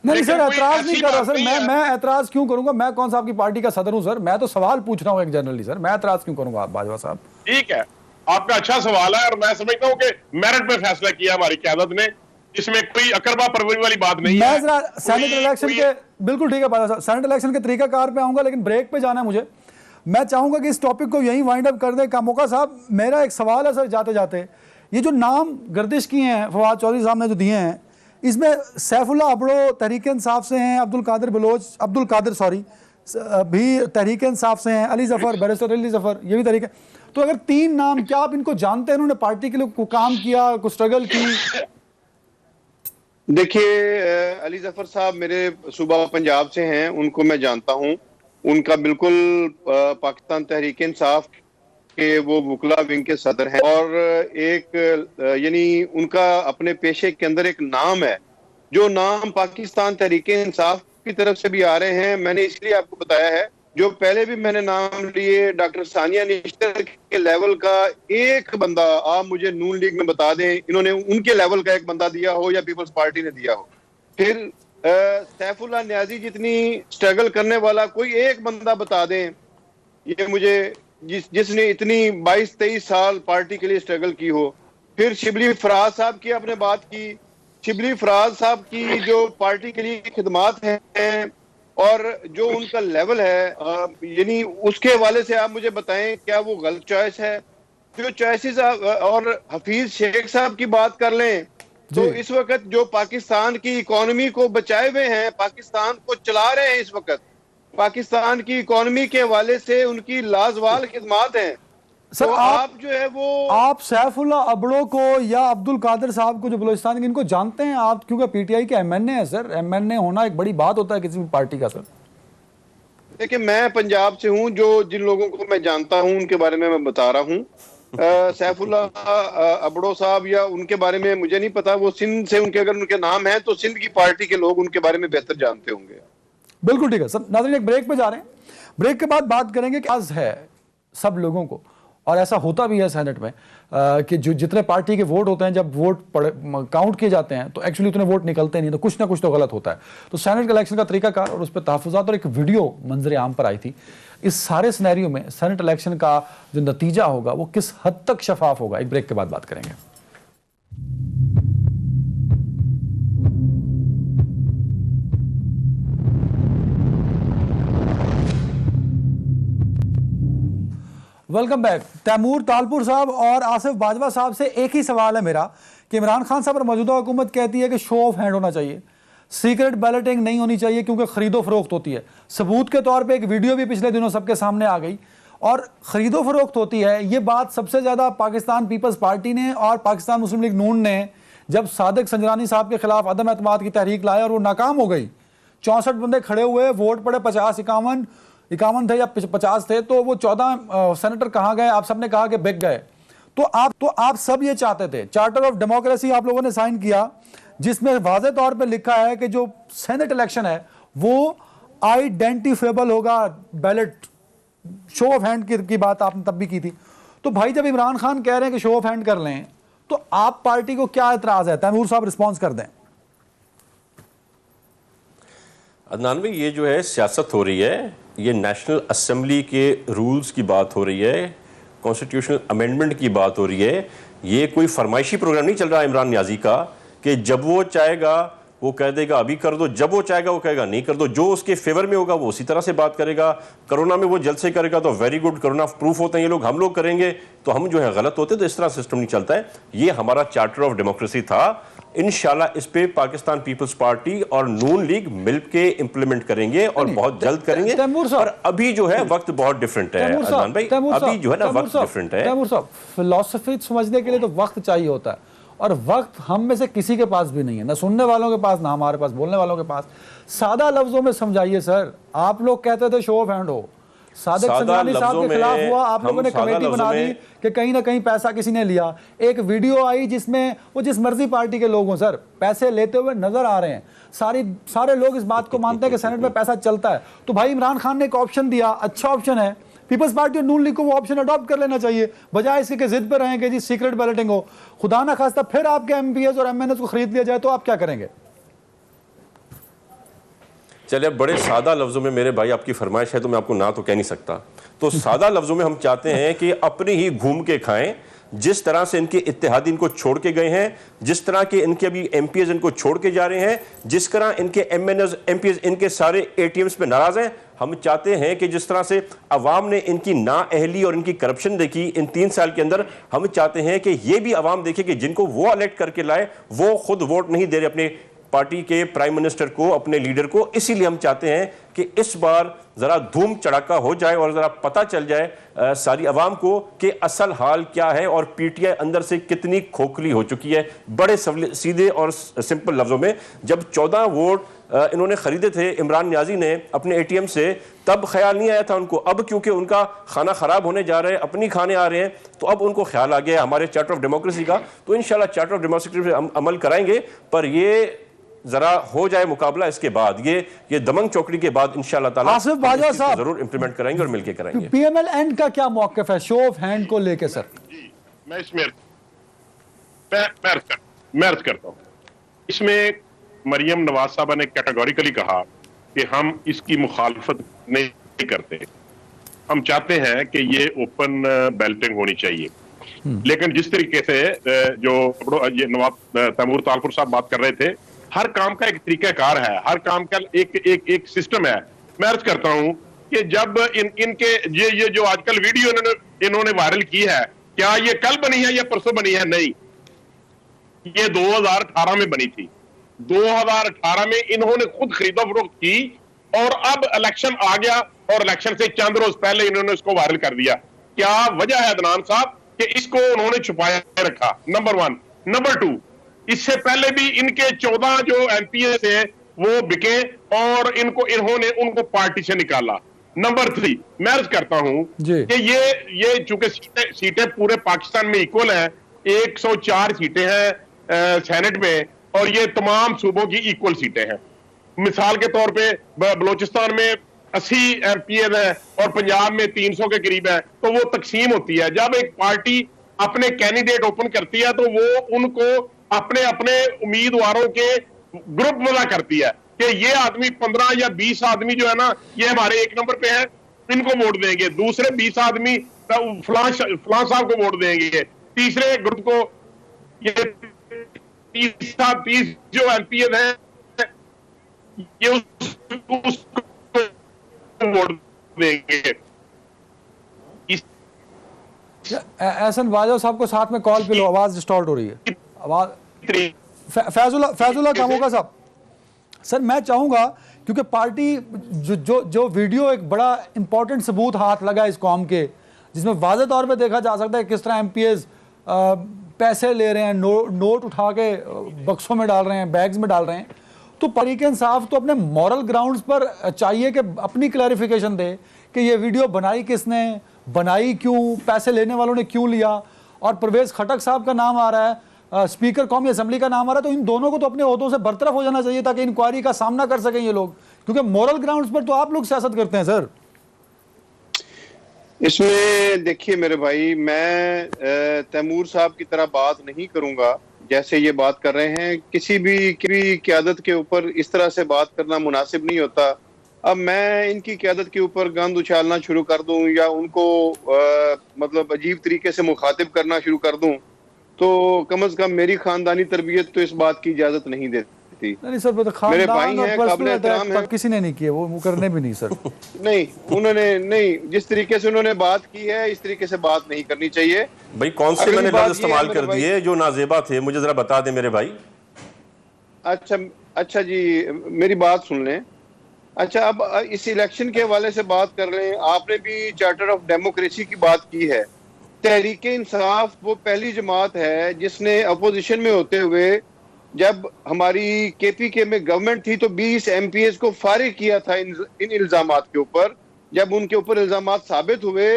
Speaker 1: नहीं सर, एतराज नहीं कर रहा सर, मैं एतराज क्यों करूंगा? मैं कौन सा आपकी पार्टी का सदर हूं सर? मैं तो सवाल पूछ रहा हूं एक जनरली सर, मैं एतराज क्यों करूंगा? आप बाजवा साहब,
Speaker 5: ठीक है, आपका अच्छा सवाल है और मैं समझता हूँ कि मेरिट पे फैसला किया हमारी क़यादत ने, इसमें कोई अकरबा परवरी वाली बात नहीं है।
Speaker 1: मैं जरा सेनेट इलेक्शन के, बिल्कुल ठीक है बाजवा साहब, सेनेट इलेक्शन के तरीकाकार पे आऊंगा, लेकिन ब्रेक पे जाना है मुझे। मैं चाहूंगा कि इस टॉपिक को यहीं वाइंड अप कर दें। कामोका साहब, मेरा एक सवाल है सर जाते जाते, ये जो नाम गर्दिश किए हैं फवाद चौधरी साहब ने जो दिए हैं, इसमें सैफुल्लाह अबड़ो तहरीक इंसाफ से हैं, अब्दुल कादिर भी तहरीक इंसाफ से हैं, अली जफर, बैरिस्टर अली जफर, ये भी तहरीक। तो अगर 3 नाम, क्या आप इनको जानते हैं? इन्होंने पार्टी के लिए को काम किया, को स्ट्रगल की?
Speaker 3: देखिए, अली जफर साहब मेरे सूबा पंजाब से हैं, उनको मैं जानता हूं। उनका बिल्कुल पाकिस्तान तहरीक इंसाफ के वो वुकला विंग के सदर हैं, और एक यानी उनका अपने पेशे के अंदर एक नाम है, जो नाम पाकिस्तान तहरीक इंसाफ की तरफ से भी आ रहे हैं। मैंने इसलिए आपको बताया है, जो पहले भी मैंने नाम लिए, डॉक्टर सानिया निश्तर के लेवल का एक बंदा आप मुझे नून लीग में बता दें इन्होंने उनके लेवल का एक बंदा दिया हो या पीपल्स पार्टी ने दिया हो। फिर सैफुल्लाह न्याजी जितनी स्ट्रगल करने वाला कोई एक बंदा बता दें ये मुझे, जिसने इतनी 22-23 साल पार्टी के लिए स्ट्रगल की हो। फिर शिबली फराज साहब की आपने बात की। शिबली फराज साहब की जो पार्टी के लिए खिदमात हैं और जो उनका लेवल है, यानी उसके हवाले से आप मुझे बताएं क्या वो गलत चॉइस है? जो चॉइसेस और हफीज शेख साहब की बात कर लें तो इस वक्त जो पाकिस्तान की इकोनॉमी को बचाए हुए हैं, पाकिस्तान को चला रहे हैं, इस वक्त पाकिस्तान की इकोनॉमी के हवाले से उनकी लाजवाल खिदमात हैं।
Speaker 1: सर
Speaker 3: तो आप जो है वो
Speaker 1: आप सैफुल्ला अबड़ो को या अब्दुल कादिर साहब को जो बलूचिस्तान के, इनको जानते हैं आप? क्योंकि पीटीआई के एमएनए है सर, एमएनए होना एक बड़ी बात होता है किसी भी पार्टी का। सर
Speaker 3: देखिए, मैं पंजाब से हूं, जो जिन लोगों को मैं जानता हूं उनके बारे में मैं बता रहा हूं। सैफुल्ला अबड़ो साहब या उनके बारे में मुझे नहीं पता, वो सिंध से उनके अगर उनके नाम है तो सिंध की पार्टी के लोग उनके बारे में बेहतर जानते होंगे।
Speaker 1: बिल्कुल ठीक है सर। नाज़रीन, एक ब्रेक पे जा रहे हैं, ब्रेक के बाद बात करेंगे कि आज है सब लोगों को, और ऐसा होता भी है सेनेट में कि जो जितने पार्टी के वोट होते हैं, जब वोट काउंट किए जाते हैं तो एक्चुअली उतने वोट निकलते नहीं, तो कुछ ना कुछ तो गलत होता है। तो सेनेट के इलेक्शन का तरीकाकार और उस पर तहफ़्फ़ुज़ात और एक वीडियो मंजर आम पर आई थी। इस सारे सिनेरियो में सेनेट इलेक्शन का जो नतीजा होगा वो किस हद तक शफाफ होगा, एक ब्रेक के बाद बात करेंगे। Welcome back. तैमूर तालपुर साहब और आसिफ बाजवा साहब से एक ही सवाल है मेरा कि इमरान खान साहब और मौजूदा हुकूमत कहती है कि शो ऑफ हैंड होना चाहिए, सीक्रेट बैलेटिंग नहीं होनी चाहिए क्योंकि खरीदो फरोख्त होती है। सबूत के तौर पे एक वीडियो भी पिछले दिनों सबके सामने आ गई और खरीदो फरोख्त होती है। ये बात सबसे ज़्यादा पाकिस्तान पीपल्स पार्टी ने और पाकिस्तान मुस्लिम लीग नून ने जब सादिक संजरानी साहब के खिलाफ अदम एतमाद की तहरीक लाया और वो नाकाम हो गई, 64 बंदे खड़े हुए, वोट पड़े 51 थे या 50 थे, तो वो 14 सेनेटर कहाँ गए? आप सबने कहा कि बिक गए। तो आप सब ये चाहते थे, चार्टर ऑफ डेमोक्रेसी आप लोगों ने साइन किया जिसमें वाज़े तौर पे लिखा है कि जो सेनेट इलेक्शन है वो आइडेंटिफेबल होगा, बैलेट शो ऑफ हैंड की बात आपने तब भी की थी। तो भाई जब इमरान खान कह रहे हैं कि शो ऑफ हैंड कर लें तो आप पार्टी को क्या एतराज है? तैमूर साहब रिस्पॉन्स कर दें।
Speaker 4: अदनान भाई, ये जो है सियासत हो रही है, ये नेशनल असेंबली के रूल्स की बात हो रही है, कॉन्स्टिट्यूशनल अमेंडमेंट की बात हो रही है। ये कोई फरमाइशी प्रोग्राम नहीं चल रहा इमरान नियाजी का कि जब वो चाहेगा वो कह देगा अभी कर दो, जब वो चाहेगा वो कहेगा नहीं कर दो। जो उसके फेवर में होगा वो उसी तरह से बात करेगा। कोरोना में वो जल्द से करेगा तो वेरी गुड, कोरोना प्रूफ होते हैं ये लोग, हम लोग करेंगे तो हम जो है गलत होते। तो इस तरह सिस्टम नहीं चलता है। ये हमारा चार्टर ऑफ डेमोक्रेसी था। इंशाल्लाह इस पे पाकिस्तान पीपल्स पार्टी और नून लीग मिलके इंप्लीमेंट करेंगे और बहुत जल्द करेंगे। और अभी जो है वक्त बहुत डिफरेंट है अदनान भाई, अभी जो है ना वक्त डिफरेंट है।
Speaker 1: तैमूर साहब, फिलॉसफी समझने के लिए तो वक्त चाहिए होता है और वक्त हम में से किसी के पास भी नहीं है, ना सुनने वालों के पास, ना हमारे पास बोलने वालों के पास। सादा लफ्जों में समझाइए सर। आप लोग कहते थे शो ऑफ हैंड हो, सादिक संजरानी साहब के खिलाफ हुआ, आप लोगों ने कमेटी बना दी कि कहीं ना कहीं पैसा किसी ने लिया। एक वीडियो आई जिसमें वो जिस मर्जी पार्टी के लोग हों सर, पैसे लेते हुए नजर आ रहे हैं। सारे लोग इस बात को मानते हैं कि सेनेट में पैसा चलता है। तो भाई इमरान खान ने एक ऑप्शन दिया, अच्छा ऑप्शन है, पीपल्स पार्टी और नून लीग को वो ऑप्शन अडॉप्ट कर लेना चाहिए, बजाय इसके कि जिद पे रहें कि जी सीक्रेट बैलेटिंग हो। खुदा ना खास्ता फिर आपके एमपीएस और एमएनएस को खरीद लिया जाए तो आप क्या करेंगे?
Speaker 4: चलिए, बड़े सादा लफ्जों में मेरे भाई आपकी फरमाइश है तो मैं आपको ना तो कह नहीं सकता। तो सादा लफ्जों में हम चाहते हैं कि अपने ही घूम के खाएं। जिस तरह से इनके इत्तेहादी इनको छोड़ के गए हैं, जिस तरह के इनके अभी एमपीएस इनको छोड़ के जा रहे हैं, जिस तरह इनके एमपीएस इनके सारे एटीएम्स पे नाराज हैं, हम चाहते हैं कि जिस तरह से अवाम ने इनकी नाअहली और इनकी करप्शन देखी इन 3 साल के अंदर, हम चाहते हैं कि ये भी अवाम देखे कि जिनको वो इलेक्ट करके लाए वो खुद वोट नहीं दे रहे अपने पार्टी के प्राइम मिनिस्टर को, अपने लीडर को। इसीलिए हम चाहते हैं कि इस बार जरा धूम चड़ाका हो जाए और जरा पता चल जाए सारी अवाम को कि असल हाल क्या है और पीटीआई अंदर से कितनी खोखली हो चुकी है। बड़े सीधे और सिंपल लफ्जों में, जब 14 वोट इन्होंने खरीदे थे इमरान नियाजी ने अपने एटीएम से, तब ख्याल नहीं आया था उनको। अब क्योंकि उनका खाना खराब होने जा रहा है, अपनी खाने आ रहे हैं, तो अब उनको ख्याल आ गया हमारे चार्टर ऑफ डेमोक्रेसी का। तो इंशाल्लाह चार्टर ऑफ डेमोक्रेसी पे अमल कराएंगे, पर ये जरा हो जाए मुकाबला, इसके बाद ये दमंग चौकड़ी के बाद इंशाल्लाह ताला
Speaker 1: आसिफ बाजवा साहब
Speaker 4: जरूर इंप्लीमेंट करेंगे और मिलके करेंगे।
Speaker 1: पीएमएल एंड का क्या मौक़िफ़ है शो ऑफ हैंड को लेके सर?
Speaker 5: जी, मैं इसमें अर्ज करता हूँ। इसमें मरियम नवाज साहबा ने कैटेगोरिकली कहा कि हम इसकी मुखालफत नहीं करते, हम चाहते हैं कि ये ओपन बैलेटिंग होनी चाहिए। लेकिन जिस तरीके से जो ये नवाब तैमूर तालपुर साहब बात कर रहे थे, हर काम का एक तरीकाकार है, हर काम का एक सिस्टम है। मैं अर्ज करता हूं कि जब इनके ये जो आजकल वीडियो इन्होंने वायरल की है, क्या ये कल बनी है या परसों बनी है? नहीं, ये 2018 में बनी थी। 2018 में इन्होंने खुद खरीदो फरोख्त की और अब इलेक्शन आ गया और इलेक्शन से चंद रोज पहले इन्होंने इसको वायरल कर दिया। क्या वजह है अदनान साहब कि इसको उन्होंने छुपाया रखा? नंबर 1। नंबर 2, इससे पहले भी इनके 14 जो एमपीए थे वो बिके और इन्होंने उनको पार्टी से निकाला। नंबर 3, मैं अर्ज करता हूं कि ये चूंकि सीटें पूरे पाकिस्तान में इक्वल हैं, 104 सीटें हैं सेनेट में और ये तमाम सूबों की इक्वल सीटें हैं। मिसाल के तौर पे बलोचिस्तान में 80 एमपीए हैं और पंजाब में 300 के करीब है, तो वो तकसीम होती है। जब एक पार्टी अपने कैंडिडेट ओपन करती है तो वो उनको अपने अपने उम्मीदवारों के ग्रुप वजह करती है कि ये आदमी 15 या 20 आदमी जो है ना, ये हमारे 1 नंबर पे है, इनको वोट देंगे। दूसरे 20 आदमी फलां साहब को वोट देंगे। तीसरे ग्रुप को ये 30 जो एमपीए हैं ये उसको वोट देंगे।
Speaker 1: एहसन वाजव साहब को साथ में कॉल पे लो, आवाज डिस्टॉर्ट हो रही है। आवाज फैजुल्ला कामोका साहब, सर मैं चाहूंगा क्योंकि पार्टी जो वीडियो एक बड़ा इंपॉर्टेंट सबूत हाथ लगा इस कौम के, जिसमें वाज़ेह तौर पे देखा जा सकता है किस तरह एमपीएस पैसे ले रहे हैं, नोट उठा के बक्सों में डाल रहे हैं, बैग्स में डाल रहे हैं। तो तहरीक इंसाफ तो अपने मॉरल ग्राउंड्स पर चाहिए कि अपनी क्लैरिफिकेशन दे कि ये वीडियो बनाई किसने, बनाई क्यों, पैसे लेने वालों ने क्यों लिया। और परवेज खटक साहब का नाम आ रहा है, स्पीकर कौमी असम्बली का नाम आ रहा है, तो इन दोनों को तो अपने ओहदों से बरतरफ हो जाना चाहिए ताकि इंक्वायरी का सामना कर सकें ये लोग, क्योंकि मॉरल ग्राउंड्स पर तो आप लोग सियासत करते हैं सर।
Speaker 3: इसमें देखिए मेरे भाई, मैं तैमूर साहब की तरह बात नहीं करूंगा जैसे ये बात कर रहे हैं। किसी भी क़यादत के ऊपर इस तरह से बात करना मुनासिब नहीं होता। अब मैं इनकी क़यादत के ऊपर गंद उछालना शुरू कर दूं या उनको मतलब अजीब तरीके से मुखातिब करना शुरू कर दूं, तो कम से कम मेरी खानदानी तरबियत तो इस बात की इजाजत नहीं देती।
Speaker 1: नहीं सर,
Speaker 3: मेरे भाई हैं, काबिल एहतराम हैं,
Speaker 1: किसी ने नहीं किए, वो करने भी नहीं सर।
Speaker 3: नहीं, उन्होंने नहीं, जिस तरीके से उन्होंने बात की है इस तरीके से बात नहीं करनी चाहिए।
Speaker 4: भाई कौन से मैंने लफ्ज इस्तेमाल कर दिए जो नाजेबा थे, मुझे जरा बता दें मेरे भाई। अच्छा जी, मेरी बात सुन लें। अच्छा, अब इस इलेक्शन के हवाले से बात कर रहे हैं, आपने भी चार्टर ऑफ डेमोक्रेसी की बात की है। तहरीक इंसाफ वो पहली जमात है जिसने अपोजिशन में होते हुए, जब हमारी केपीके में गवर्नमेंट थी तो 20 एमपीएस को फारिग किया था इन इल्जामात के ऊपर। जब उनके ऊपर इल्जामात साबित हुए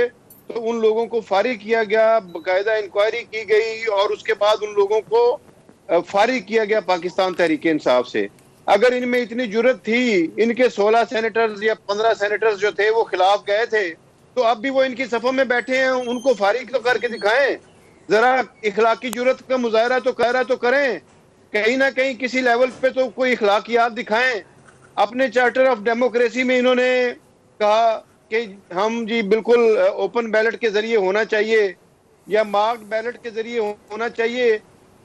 Speaker 4: तो उन लोगों को फारिग किया गया, बाकायदा इंक्वायरी की गई और उसके बाद उन लोगों को फारिग किया गया पाकिस्तान तहरीक इंसाफ से। अगर इनमें इतनी जुर्रत थी, इनके 16 सेनेटर्स या 15 सेनेटर्स जो थे वो खिलाफ गए थे, तो अब भी वो इनकी सफों में बैठे हैं, उनको फारिग तो करके दिखाएं। जरा इखलाकी जुर्रत का मुजाहरा तो करें, कहीं ना कहीं किसी लेवल पे तो कोई इखलाकियात दिखाएं। अपने चार्टर ऑफ डेमोक्रेसी में इन्होंने कहा कि हम जी बिल्कुल ओपन बैलेट के जरिए होना चाहिए या मार्क्ड बैलेट के जरिए होना चाहिए।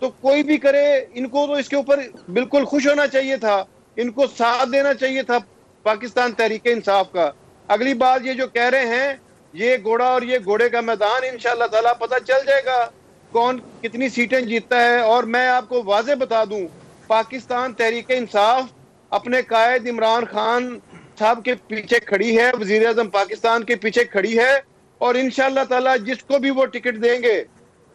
Speaker 4: तो कोई भी करे, इनको तो इसके ऊपर बिल्कुल खुश होना चाहिए था, इनको साथ देना चाहिए था पाकिस्तान तहरीक इंसाफ का। अगली बात ये जो कह रहे हैं, ये घोड़ा और ये घोड़े का मैदान, इंशाअल्लाह ताला पता चल जाएगा कौन कितनी सीटें जीतता है। और मैं आपको वाज़े बता दूं, पाकिस्तान तहरीक इंसाफ अपने कायद इमरान खान साहब के पीछे खड़ी है, वजीर आज़म पाकिस्तान के पीछे खड़ी है और इंशाअल्लाह ताला जिसको भी वो टिकट देंगे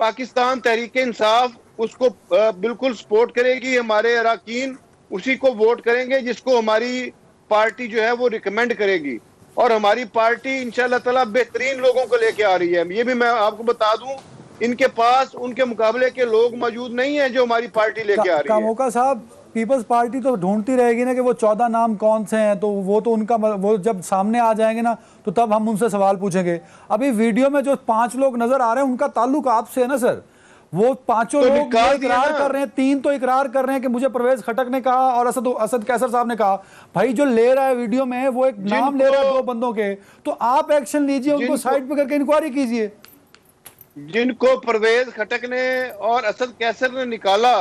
Speaker 4: पाकिस्तान तहरीक इंसाफ उसको बिल्कुल सपोर्ट करेगी। हमारे अरकान उसी को वोट करेंगे जिसको हमारी पार्टी जो है वो रिकमेंड करेगी और हमारी पार्टी इंशाअल्लाह ताला बेहतरीन लोगों को लेके आ रही है। ये भी मैं आपको बता दूं, इनके पास उनके मुकाबले के लोग मौजूद नहीं है जो हमारी पार्टी लेके आ रही है।
Speaker 1: कामोका साहब, पीपल्स पार्टी तो ढूंढती रहेगी ना कि वो 14 नाम कौन से हैं, तो वो तो उनका, वो जब सामने आ जाएंगे ना तो तब हम उनसे सवाल पूछेंगे। अभी वीडियो में जो 5 लोग नजर आ रहे हैं उनका ताल्लुक आपसे है ना सर? वो 5
Speaker 3: तो
Speaker 1: लोग इकरार कर रहे हैं, 3 तो इकरार कर रहे हैं कि मुझे परवेज खटक ने कहा और असद कैसर साहब ने कहा। भाई जो ले रहा है वीडियो में वो एक नाम ले रहा है 2 बंदों के, तो आप एक्शन लीजिए, उनको साइड पे करके इंक्वायरी कीजिए।
Speaker 3: जिनको परवेज खटक ने और असद कैसर ने निकाला,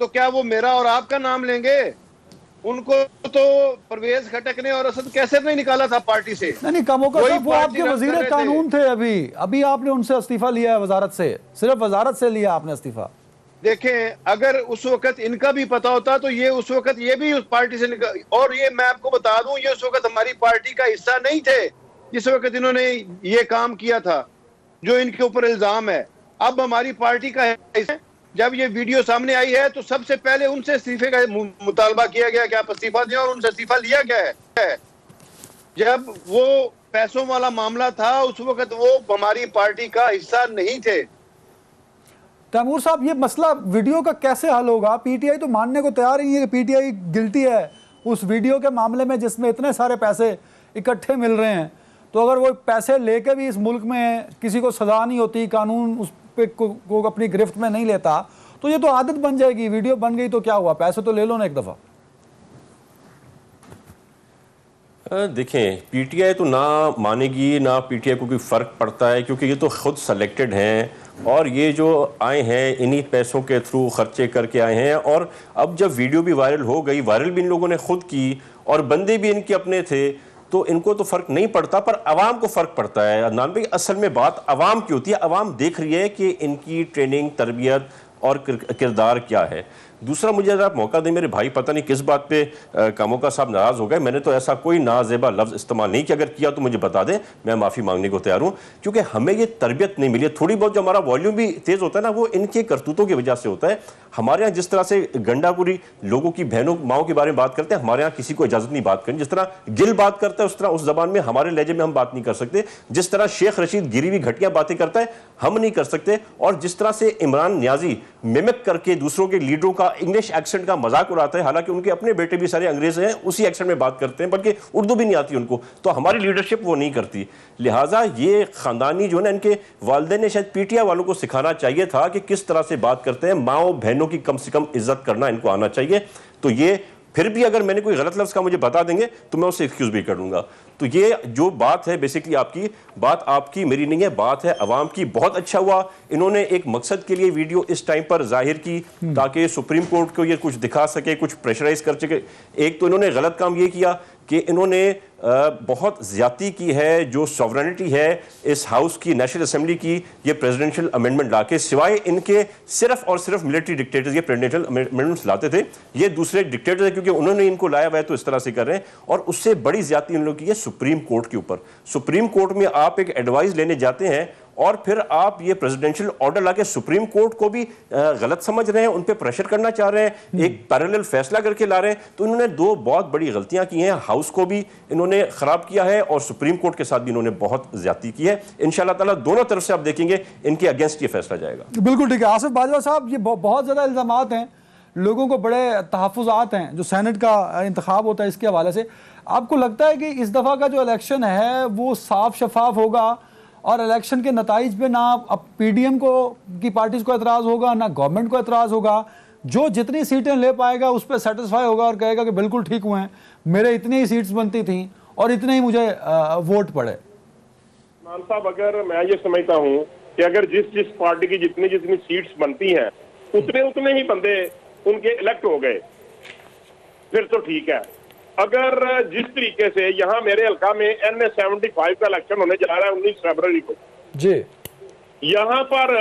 Speaker 3: तो क्या वो मेरा और आपका नाम लेंगे? उनको तो परवेज खटक ने और असद कैसर ने निकाला था पार्टी से।
Speaker 1: नहीं कमोका
Speaker 3: वही
Speaker 1: साहब, वो
Speaker 3: पार्टी
Speaker 1: आपके
Speaker 3: रन
Speaker 1: वजीर
Speaker 3: कर रहे
Speaker 1: कानून थे। अभी आपने उनसे इस्तीफा लिया है वजारत से, सिर्फ वजारत से लिया आपने इस्तीफा।
Speaker 3: देखें, अगर उस वक्त इनका भी पता होता तो ये उस वक्त ये भी उस पार्टी से निकल, और ये मैं आपको बता दूं, ये उस वक्त हमारी पार्टी का हिस्सा नहीं थे जिस वक्त इन्होंने ये काम किया था जो इनके ऊपर इल्जाम है। अब हमारी पार्टी का हिस्सा, जब ये वीडियो सामने आई है तो सबसे पहले उनसे इस्तीफे का मुतालबा किया गया कि आप इस्तीफा दें, और उनसे इस्तीफा लिया गया है। जब वो पैसों वाला मामला था उस वक्त वो हमारी पार्टी का हिस्सा नहीं थे।
Speaker 1: तैमूर साहब, ये मसला वीडियो का कैसे हल होगा? पीटीआई तो मानने को तैयार ही है कि पीटीआई गिल्टी है उस वीडियो के मामले में जिसमें इतने सारे पैसे इकट्ठे मिल रहे हैं। तो अगर वो पैसे लेके भी इस मुल्क में किसी को सजा नहीं होती, कानून उस पे को अपनी गिरफ्त में नहीं लेता, तो ये तो आदत बन जाएगी। वीडियो बन गई तो क्या हुआ, पैसे तो ले लो ना एक दफा।
Speaker 4: देखें, पीटीआई तो ना मानेगी, ना पीटीआई को कोई फ़र्क पड़ता है, क्योंकि ये तो खुद सेलेक्टेड हैं और ये जो आए हैं इन्हीं पैसों के थ्रू खर्चे करके आए हैं। और अब जब वीडियो भी वायरल हो गई, वायरल भी इन लोगों ने खुद की और बंदे भी इनके अपने थे, तो इनको तो फ़र्क नहीं पड़ता, पर आवाम को फ़र्क पड़ता है। अदनान भाई, असल में बात आवाम की होती है। आवाम देख रही है कि इनकी ट्रेनिंग, तरबियत और किरदार क्या है। दूसरा, मुझे अगर आप मौका दें मेरे भाई, पता नहीं किस बात पे कामोका साहब नाराज़ हो गए। मैंने तो ऐसा कोई नाजेबा लफ्ज़ इस्तेमाल नहीं किया, अगर किया तो मुझे बता दें, मैं माफ़ी मांगने को तैयार हूँ। क्योंकि हमें ये तरबियत नहीं मिली है। थोड़ी बहुत जो हमारा वॉल्यूम भी तेज़ होता है ना, वो इनके करतूतों की वजह से होता है। हमारे यहाँ जिस तरह से गंडापुरी लोगों की बहनों माओं के बारे में बात करते हैं, हमारे यहाँ किसी को इजाज़त नहीं बात करनी। जिस तरह गिल बात करता है उस तरह उस ज़बान में हमारे लहजे में हम बात नहीं कर सकते। जिस तरह शेख रशीद गिरी हुई घटिया बातें करता है, हम नहीं कर सकते। और जिस तरह से इमरान नियाजी मिमिक करके दूसरों के लीडरों का इंग्लिश एक्सेंट का मजाक उड़ाते हैं, हालांकि उनके अपने बेटे भी सारे अंग्रेज हैं, उसी एक्सेंट में बात करते हैं, बल्कि उर्दू भी नहीं आती उनको, तो हमारी लीडरशिप वो नहीं करती। लिहाजा ये खानदानी जो है ना, इनके वालिदैन ने शायद पीटीआई वालों को सिखाना चाहिए था कि किस तरह से बात करते हैं। माओ बहनों की कम से कम इज्जत करना इनको आना चाहिए। तो ये फिर भी अगर मैंने कोई गलत लफ्ज़ का मुझे बता देंगे तो मैं उससे एक्सक्यूज भी कर दूंगा। तो ये जो बात है बेसिकली आपकी बात, आपकी मेरी नहीं है, बात है अवाम की। बहुत अच्छा हुआ इन्होंने एक मकसद के लिए वीडियो इस टाइम पर जाहिर की ताकि सुप्रीम कोर्ट को ये कुछ दिखा सके, कुछ प्रेशराइज कर सके। एक तो इन्होंने गलत काम ये किया कि इन्होंने बहुत ज़्यादती की है, जो सॉवरेनिटी है इस हाउस की, नेशनल असेंबली की, ये प्रेसिडेंशियल अमेंडमेंट लाके, सिवाय इनके सिर्फ और सिर्फ मिलिट्री डिक्टेटर्स ये प्रेसिडेंशियल अमेंडमेंट्स लाते थे। ये दूसरे डिक्टेटर्स हैं, क्योंकि उन्होंने इनको लाया हुआ है तो इस तरह से कर रहे हैं। और उससे बड़ी ज़्यादती इन लोगों की है सुप्रीम कोर्ट के ऊपर। सुप्रीम कोर्ट में आप एक एडवाइस लेने जाते हैं और फिर आप ये प्रेसिडेंशियल ऑर्डर लाके सुप्रीम कोर्ट को भी गलत समझ रहे हैं, उन पे प्रेशर करना चाह रहे हैं, एक पैरेलल फैसला करके ला रहे हैं। तो इन्होंने दो बहुत बड़ी गलतियां की हैं। हाउस को भी इन्होंने खराब किया है और सुप्रीम कोर्ट के साथ भी इन्होंने बहुत ज्यादती की है। इंशाल्लाह ताला दोनों तरफ से आप देखेंगे इनके अगेंस्ट ये फैसला जाएगा।
Speaker 1: बिल्कुल ठीक है आसिफ बाजवा साहब, ये बहुत ज्यादा इल्जामात हैं, लोगों को बड़े तहफ़्फ़ुज़ात हैं जो सेनेट का इंतखाब होता है इसके हवाले से। आपको लगता है कि इस दफ़ा का जो इलेक्शन है वो साफ शफाफ होगा और इलेक्शन के नताइज पे ना अब पीडीएम को की पार्टीज को एतराज़ होगा, ना गवर्नमेंट को एतराज़ होगा, जो जितनी सीटें ले पाएगा उस पर सेटिस्फाई होगा और कहेगा कि बिल्कुल ठीक हुए हैं, मेरे इतनी ही सीट्स बनती थी और इतने ही मुझे वोट पड़े?
Speaker 5: मान साहब, अगर मैं ये समझता हूँ कि अगर जिस जिस पार्टी की जितनी जितनी सीट्स बनती हैं उतने उतने ही बंदे उनके इलेक्ट हो गए, फिर तो ठीक है। अगर जिस तरीके से यहाँ मेरे हल्का में NA-75 का इलेक्शन होने जा रहा है 19 फरवरी को
Speaker 1: जी,
Speaker 5: यहाँ पर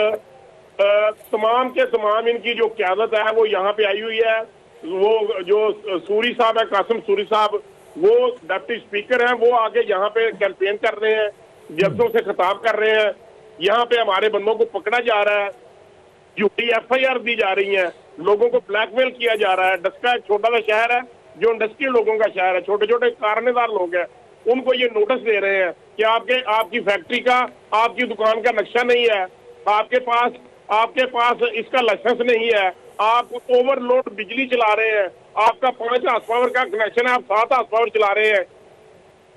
Speaker 5: तमाम के तमाम इनकी जो क़यादत है वो यहाँ पे आई हुई है। वो जो सूरी साहब है, कासिम सूरी साहब, वो डिप्टी स्पीकर हैं, वो आगे यहाँ पे कैंपेन कर रहे हैं, जल्दों से खिताब कर रहे हैं। यहाँ पे हमारे बंदों को पकड़ा जा रहा है, झूठी FIR दी जा रही है, लोगों को ब्लैकमेल किया जा रहा है। डस्का एक छोटा सा शहर है जो इंडस्ट्रियल लोगों का शहर है, छोटे छोटे कारखानेदार लोग हैं, उनको ये नोटिस दे रहे हैं कि आपकी फैक्ट्री का, आपकी दुकान का नक्शा नहीं है, आपके पास इसका लाइसेंस नहीं है, आप ओवरलोड बिजली चला रहे हैं, आपका 5 हार्स पावर का कनेक्शन है, आप 7 हार्स पावर चला रहे हैं,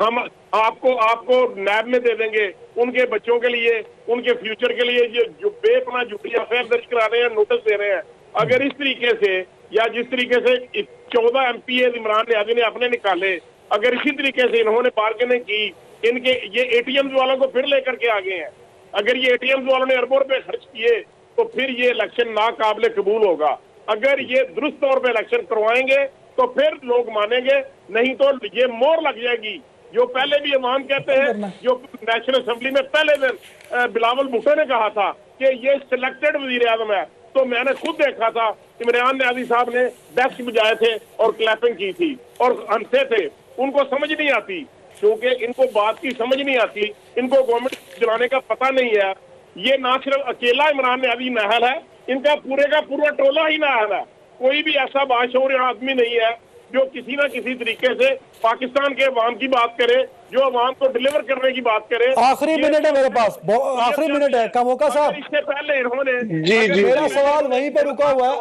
Speaker 5: हम आपको नैब में दे देंगे, उनके बच्चों के लिए, उनके फ्यूचर के लिए जो बेपना झूठी FIR दर्ज करा रहे हैं, नोटिस दे रहे हैं। अगर इस तरीके से या जिस तरीके से 14 MPA इमरान नियाज़ी ने अपने निकाले, अगर इसी तरीके से इन्होंने बार्गेनिंग की, इनके ये ATM वालों को फिर लेकर के आ गए हैं। अगर ये एटीएम वालों ने अरबों रुपए खर्च किए तो फिर ये इलेक्शन नाकाबिले कबूल होगा। अगर ये दुरुस्त तौर पे इलेक्शन करवाएंगे तो फिर लोग मानेंगे, नहीं तो ये मोहर लग जाएगी। जो पहले भी इमाम कहते हैं, जो नेशनल असेंबली में पहले दिन बिलावल भुट्टो ने कहा था कि ये सिलेक्टेड वजीर आजम है, तो मैंने खुद देखा था इमरान न्याजी साहब ने डेस्क बजाए थे और क्लैपिंग की थी और हंसे थे। उनको समझ नहीं आती, क्योंकि इनको बात की समझ नहीं आती, इनको गवर्नमेंट चलाने का पता नहीं है। ये ना सिर्फ अकेला इमरान न्याजी नाहल है, इनका पूरे का पूरा टोला ही नाहल है। कोई भी ऐसा बाशऊर आदमी नहीं है जो किसी ना किसी तरीके से पाकिस्तान के अवाम की बात करे, जो अवाम को डिलीवर करने की बात करे।
Speaker 1: आखिरी मिनट है मेरे पास, आखिरी मिनट है कामोका साहब।
Speaker 5: इससे पहले इन्होंने
Speaker 3: जी
Speaker 1: मेरा सवाल वहीं पे रुका हुआ है।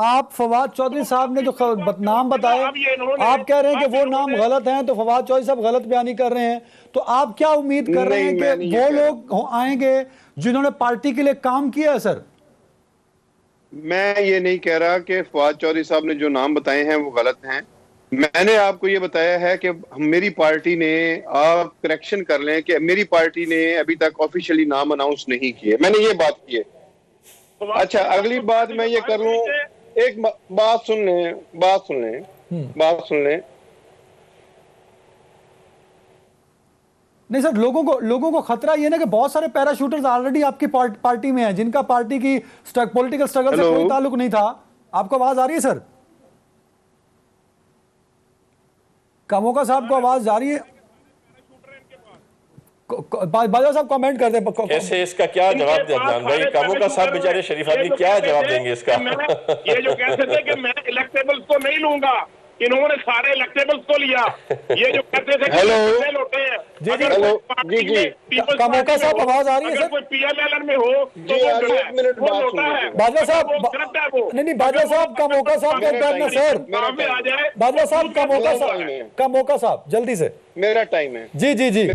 Speaker 1: आप फवाद चौधरी साहब ने जो नाम बताए, आप कह रहे हैं कि वो नाम गलत हैं, तो फवाद चौधरी साहब गलत बयानी कर रहे हैं, तो आप क्या उम्मीद कर रहे हैं कि वो लोग आएंगे जिन्होंने पार्टी के लिए काम किया है? सर
Speaker 3: मैं ये नहीं कह रहा कि फवाद चौधरी साहब ने जो नाम बताए हैं वो गलत हैं। मैंने आपको ये बताया है कि मेरी पार्टी ने, आप करेक्शन कर लें कि मेरी पार्टी ने अभी तक ऑफिशियली नाम अनाउंस नहीं किए, मैंने ये बात की है। अच्छा, अगली बात मैं ये कर लूं, एक बात सुन लें।
Speaker 1: नहीं सर, लोगों को खतरा ये ना कि बहुत सारे पैराशूटर्स ऑलरेडी आपकी पार्टी में हैं, जिनका पार्टी की पॉलिटिकल स्ट्रगल से कोई ताल्लुक नहीं था। आपको आवाज आ रही है सर? कामोका साहब को आवाज आ रही है? बाजवा साहब कमेंट कर दे।
Speaker 4: कैसे इसका क्या जवाब दे अदनान भाई? कामोका साहब बेचारे शरीफ आदमी क्या जवाब देंगे इसका?
Speaker 5: ये जो कहते थे कि मैं इलेक्टेबल्स को नहीं लूंगा, इन्होंने सारे इलेक्टेबल्स को लिया। ये जो कहते थे होते हैं,
Speaker 1: कामोका साहब आवाज आ रही है सर?
Speaker 5: कोई पीएलएल में हो तो वो होता है।
Speaker 1: बाजवा साहब नहीं, बाजवा साहब कामोका साहब का करना सर।
Speaker 5: आ जाए
Speaker 1: बाजवा साहब कामोका साहब जल्दी से,
Speaker 3: मेरा टाइम है।
Speaker 1: जी जी जी।